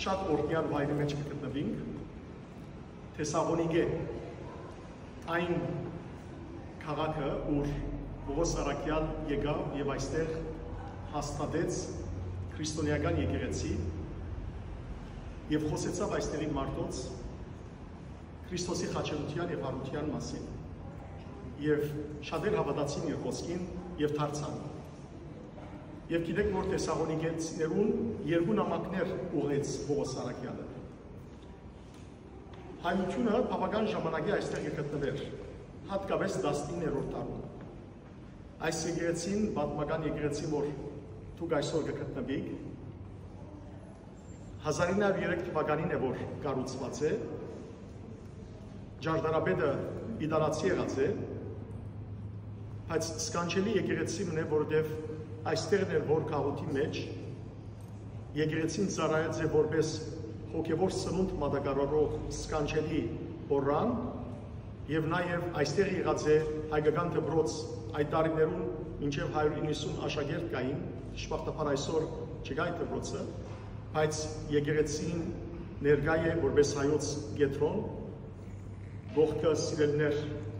շատ օրհնյալ վայրի մեջ կգտնվենք, Թեսաղոնիկե այն քաղաքը, ուր Պողոս Արաքյալ եկավ եւ այստեղ հաստատեց քրիստոնեական եկեղեցի եւ խոսեցավ այստեղի մարդոց Քրիստոսի խաչելության եւ հարության մասին եւ շատեր հավատացին իր խոսքին եւ դարձան եւ գիտեք որ Թեսաղոնիկեցիներուն երկու նամակներ ուղղեց Պողոս Արաքյալը հայությունը բավական ժամանակի այստեղ գտնվեր հատկապես 19-րդ դարում այս եկեղեցին պատմական եկեղեցի որ դուք այսօր կգտնվեք 1903 թվականին է որ կառուցված է Ջարդարապետը իտալացի եղած է բայց սքանչելի եկեղեցի մնե որովհետև այստեղն էր որ քաղաքի մեջ եկեղեցին ծառայած է որպես հոգևոր սնունդ մատակարարող սքանչելի օրան եւ նաեւ այստեղ եղած է հայկական դպրոց այդ տարիներուն մինչեւ 190 աշակերտ կային շփախտապար այսօր չկա այդ դպրոցը բայց եկեղեցին ներկայ է որպես հայոց կետրոն ողքը սիրելներ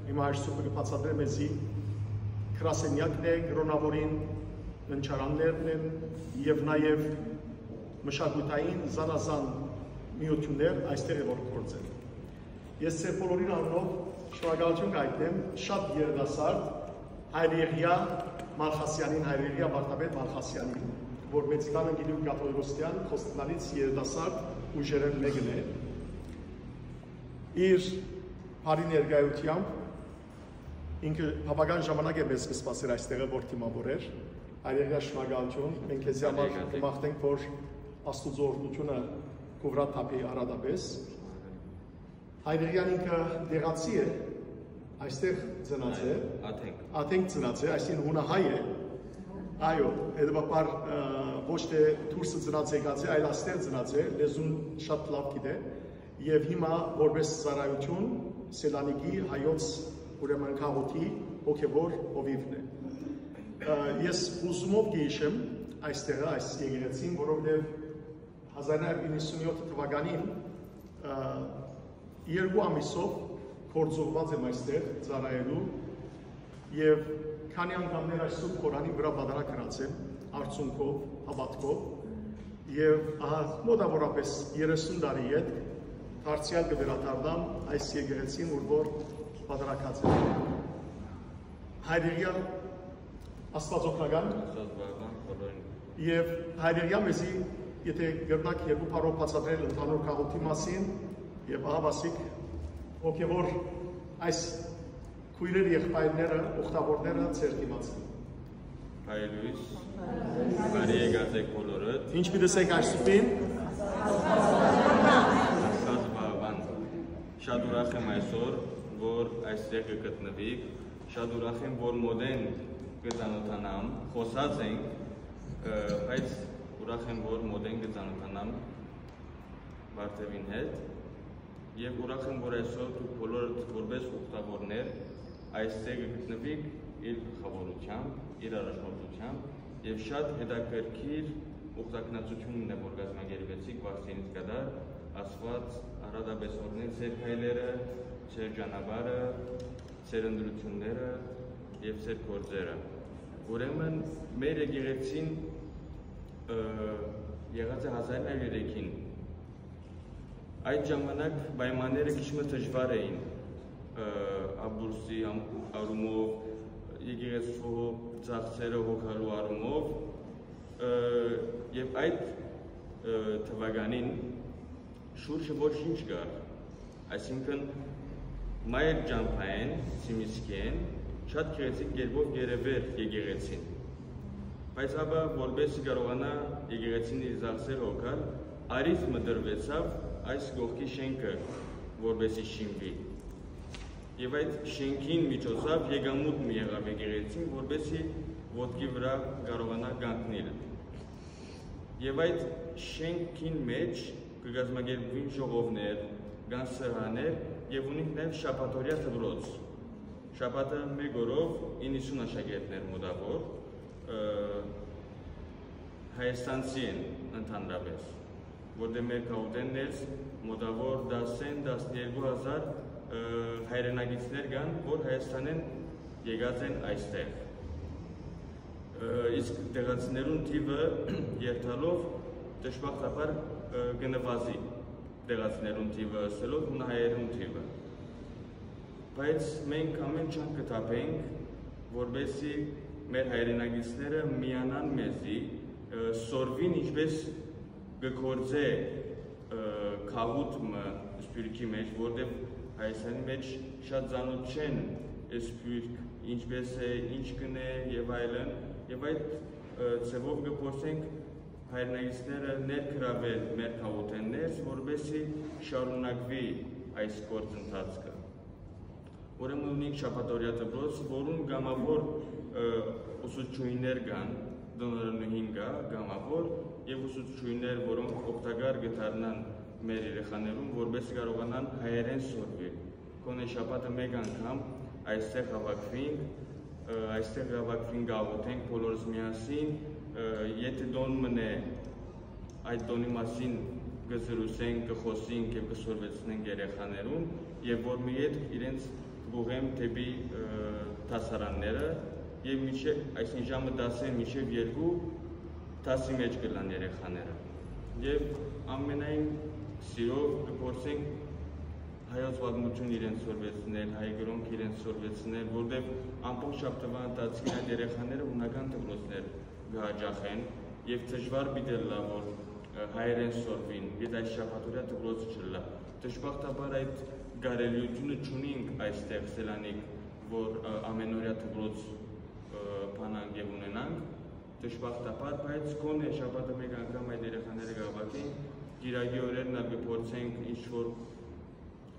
հիմա այսօր կբացատրեմ մեզի գրասենյակն է գրոնավորին ընչարաններն են եւ նաեւ մշակութային զանազան միություններ այստեղ է որ գործել ես ձեր բոլորին անունով շնորհակալություն կայտնեմ շատ երիտասարդ Հայրեգիա Մալխասյանին Հայրեգիա Վարդապետ Մալխասյանին որ մեծկանը գիտու կաթողիկոսության խոստանալից երիտասարդ ուժերեն մեկն է իր բարի ներկայությամբ ինքը բավական ժամանակ է մեզ կսպասեր այստեղը որ թիմավորեր Հայրեգիա շնորհակալություն մենք քեզ համար կմաղթենք որ Աստուծո օրհնությունը կովրա թափի արադապես Հայրեգիան ինքը դեղացի է այստեղ ծնած է աթենք ծնած է այսինքն հունահայ է այո հետևաբար ոչ թե դուրսը ծնած եկած է այլ այստեղ ծնած է լեզուն շատ լավ գիտե եւ հիմա որպես ծառայություն Սելանիկի հայոց ուրեմն քաղաքի հոգևոր հովիվն է ես ուզումով գիշեմ այստեղը այս եկեղեցին որովհետեւ 1997 թվականին երկու ամիսով գործողված եմ այստեղ ծառայելու եւ քանի անգամներ այս սուրբ Խորանի վրա բادرակ գրացեմ արցունքով, հավատքով եւ ահա մոտավորապես 30 տարի հետ դարձյալ կվերադառնամ այս եկեղեցին ուր որ բادرակած եմ Հայրեգիա Աստվածօգնական եւ Հայրեգիա մեզի եթե գրնակ երկու բառով բացատրել ընդհանուր քաղաքի մասին եւ ահա ասիկ հոգեվոր այս քույրեր եղբայրները օգտավորները ծեր դիմացին Հայրույս բարի եկած եք բոլորդ ինչ պիտեսեք այսուտին շատ ուրախ եմ այսօր որ այստեղ կգտնվիկ շատ ուրախ եմ որ մոդեն կծանոթանամ խոսած ենք բայց ուրախ եմ որ մոդեն կծանոթանամ Վարդևին հետ եւ ուրախ եմ որ այսօր դուք բոլորդ որպես ուխտավորներ այստեղ կգտնվիկ իր գլխավորությամբ իր առաջնորդությամբ եւ շատ հետաքրքիր ուխտակնացությունն է որ կազմակերպեցիք Վարդենից կդար ասված արադապես օրնեն ձեր քայլերը ձեր ճանապարհը ձեր ընդրությունները եւ ձեր գործերը ուրեմն մեր եկեղեցին եղած է 1903-ին այդ ժամանակ պայմանները քիչ դժվար էին աբուրսի առումով եկեղեցու ծախսերը հոգալու առումով եւ այդ թվականին շուրջը ոչինչ կար այսինքն մայր ջամփային Սիմիսկեն շատ քրեցիկ կերպով երևեր եկեղեցին բայց ապա որպես կարողանա եկեղեցին իր ծախսերը հոգալ արից մդրվեցավ այս գողքի շենքը որպեսի շինվի եւ այդ շենքին միջոցով եկամուտ մի եղավ եկեղեցին որպեսի ոտքի վրա կարողանա կանգնել եւ այդ շենքին մեջ կգազմագերբվին ժողովներ կան սրահներ եւ ունենք նաեւ շաբաթօրյա դպրոց շաբաթը մեկ օրով 90 աշակերտներ մոտավոր հայաստանցի են ընդհանրապես որտեղ մեր քաղաքներս մոտավոր 10-12,000 հայրենագիտներ կան, որ Հայաստանեն եկած են այստեղ։ Իսկ տեղացիներուն թիվը երթալով դժբախտաբար կնվազի տեղացիներուն թիվը ըսելով հունահայերուն թիվը։ Բայց մենք ամեն չափ կտապենք, որպեսզի մեր հայրենագիտները միանան մեզի, սորվին ինչպես կգործե քաղուտը սպյուրքի մեջ, որտեղ Հայաստանի մեջ շատ ծանոթ չեն սպյուրք, ինչպես է, ինչ կնե եւ այլն, եւ այդ ծավով կփորձենք հայրենագիտները ներգրավել մեր քաղաքներս, որպեսզի շարունակվի այս գործընթացը։ Ուրեմն ունենք շաբաթօրյա դպրոց, որում գամավոր ուսուցչուհիներ կան, դոնորնուհին կա, գամավոր եւ ուսուցչուհիներ, որոնք օգտակար կդառնան մեր երեխաներուն, որպեսզի կարողանան հայերեն սովորել։ Գոնե շաբաթը մեկ անգամ այստեղ հավաքվենք, գաղութենք բոլորս միասին, եթե դոն մնե այդ դոնի մասին կզրուցենք, կխոսենք եւ կսորվեցնենք երեխաներուն եւ որ մի հետ իրենց գուղեմ դեպի դասարանները եւ մինչեւ այսինքն ժամը 10-ին մինչեւ 2 դասի մեջ կլան երեխաները եւ ամենայն սիրով կփորձենք հայոց պատմություն իրենց սորվեցնել, հայ գրոնք իրենց սորվեցնել, որտեղ ամբողջ շաբաթվա ընթացքում այդ երեխաները ունական դպրոցներ կհաջախեն եւ դժվար պիտի լա որ հայերեն սորվին, եթե այս շաբաթօրյա դպրոցը չլա։ Դժբախտաբար այդ գարելիությունը չունենք այստեղ Սելանիկ, որ ամենօրյա դպրոց բանանք եւ ունենանք, դժբախտաբար, բայց գոնե շաբաթը մեկ անգամ այդ երեխաները կհավաքենք, գիրագի օրերն կփորձենք ինչ-որ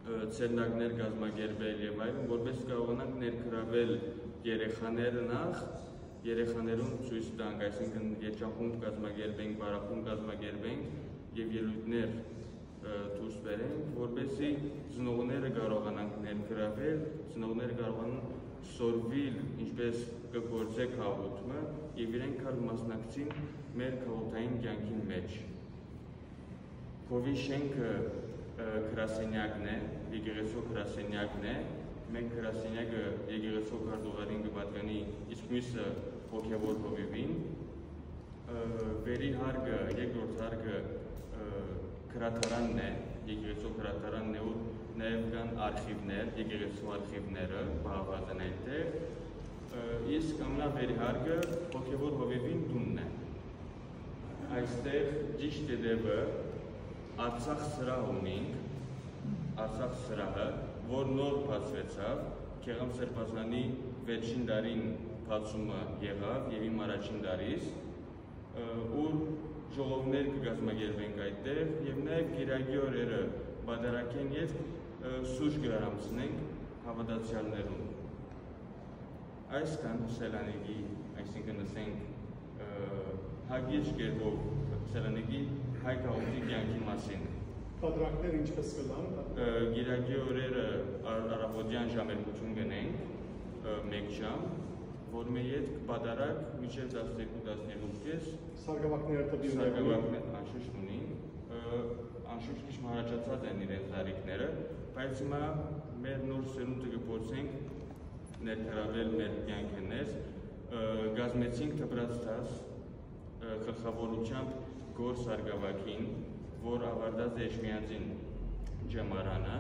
ցերնակներ կազմակերպել եւ այլն, որպես կարողանանք ներգրավել երեխաները նախ, երեխաներուն ցույց տանք, այսինքն երջախումբ կազմակերպենք, բարախումբ կազմակերպենք եւ ելույթներ դուրս բերենք, որպեսզի ծնողները կարողանան ներգրավել, ծնողները կարողանան սորվել, ինչպես կգործե քաղաքը եւ իրենք կար մասնակցին մեր քաղաքային կյանքի մեջ։ Հովի շենքը գրասենյակն է, եկեղեցու գրասենյակն է, մենք գրասենյակը եկեղեցու քարտուղարին կպատկանի իսկ մյուսը հոգևոր հովիվին, վերի հարգը, երկրորդ հարգը գրադարանն է, եկեղեցու գրադարանն է, ու նաև կան արխիվներ, եկեղեցու արխիվները բաղված են այդտեղ, իսկ ամենավերի հոգևոր հովիվին տունն է։ Այստեղ ճիշտ դեպը Արցախ սրահ ունենք, Արցախ սրահը, որ նոր բացվեցավ, Քեղամ Սրբազանի վերջին դարին բացումը եղավ եւ իմ առաջին դարից, ուր ժողովներ կգազմագերվենք այդտեղ եւ նաեւ գիրագի օրերը բادرակեն եւ սուրճ կհարամցնենք հավատացյալներուն։ Այսքան Սելանիկի, այսինքն ասենք հագիր կերպով Սելանիկի հայ քաղաքի կյանքի մասին։ Բادرակները ինչպես կլան։ Գիրագի օրերը առավոտյան ժամերկություն գնենք 1 ժամ, որ մեր հետ բادرակ մինչև 12-12:30 սարգսակները տվի անշուշտ ունին, անշուշտ քիչ հարաճած են իրենց տարիքները, բայց հիմա մեր նոր սերունդը կփորձենք ներգրավել մեր կյանքներս, գազմեցինք դպրաց դաս գլխավորությամբ Գոր Սարգսակին, որ ավարտած է Էջմիածին ջամարանը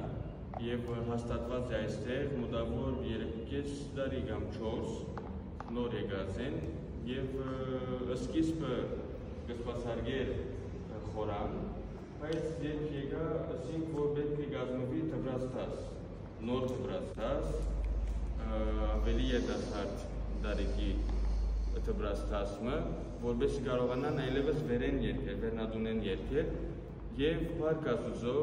եւ հաստատված է այստեղ մոտավոր 3.5 տարի կամ 4 նոր եկած են եւ սկիզբը կսպասարկեր խորան, բայց երբ եկա, ասինք, որ պետք է գազմվի դպրաց դաս, նոր դպրաց դաս, ավելի երիտասարդ տարիքի դպրաց դասը, որպեսզի կարողանան այլևս վերեն երգել, վերնադունեն երգել եւ Փառք Աստծո,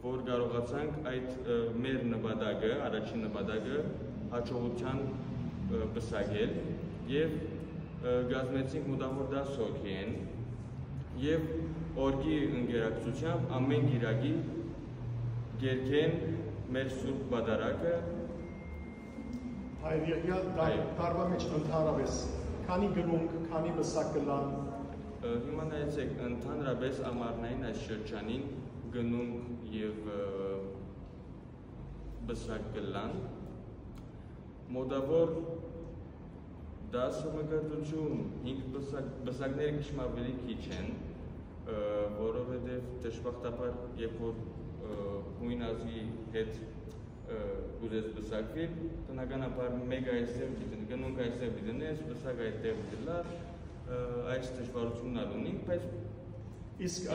որ կարողացանք այդ մեր նպատակը, առաջին նպատակը հաջողության պսակել եւ գազմեցինք մոտավոր 10 հոգի են եւ օրգի ընկերակցությամբ ամեն գիրագի երգեն մեր սուրբ բادرակը հայրենիա տարվա մեջ ընդհանրապես քանի գրունկ, քանի մսակ կլան Հիմա նայեցեք, ընդհանրապես ամառնային այս շրջանին գնունք եւ բսակ կլան, մոտավոր 10 մկրտություն, 5 բսակները քիչ ավելի քիչ են, որովհետեւ դժբախտաբար երբ որ հույն ազգի հետ ուզես բսակվի, տնականաբար մեկ այստեղ գնունք այստեղ դնես, բսակ այստեղ դլա, այս դժվարությունն ունենք, բայց իսկ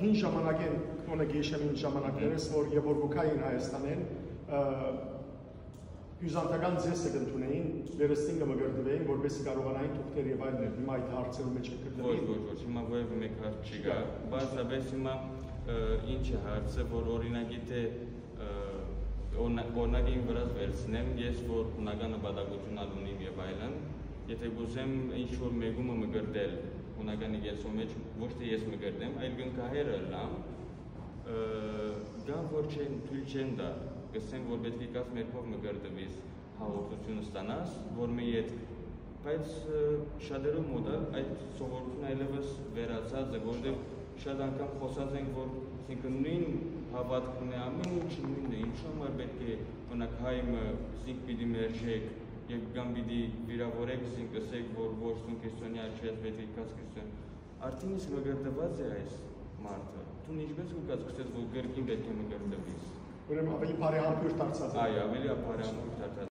հին ժամանակին կոնեգեյշնին ժամանակներս, որ Եվորգուկային Հայաստանեն հյուզանտական ձեսը կընդունեին, վերստինգը մգրդվեին, որպեսզի կարողանային թուղթեր եւ այլն, հիմա այդ հարցերում մեջ կգրդվեին։ Ոչ, հիմա որևէ մեկ հարց չի գա, բացապես հիմա ինչ է հարցը, որ օրինակի թե օրինակին վրա վերցնեմ, ես որ հունական նպատակություն ունիմ եւ այլն, եթե գուզեմ ինչ-որ մեկումը մգրդել հունական եկեղեցու մեջ, ոչ թե ես մգրդեմ, այլ գնքահերը լամ, գան որ թույլ չեն դա, գսեն, որ պետք է կաց մերքով մգրդվիս հաղորդություն ստանաս, որ մի ետ, բայց շատերով մոդալ այդ սովորությունը այլևս վերացած է, որտեղ շատ անգամ խոսած ենք, որ նույն հավատքն է, ամեն ինչ նույնն է, ինչու համար պետք է օրինակ հայմը զինք պիտի մերժեք, եւ գամ պիտի վիրավորեք, զինք ասեք, որ ոչ դու քրիստոնյա չես, պետք է կաց քրիստոն։ Արդեն իսկ մգրդված է այս մարդը։ Դու ինչպես կաց քրիստոն, որ գրքին պետք է մգրդվես։ Ուրեմն ավելի բարեհամբույր դարձած է։ Այո, ավելի բարեհամբույր դարձած։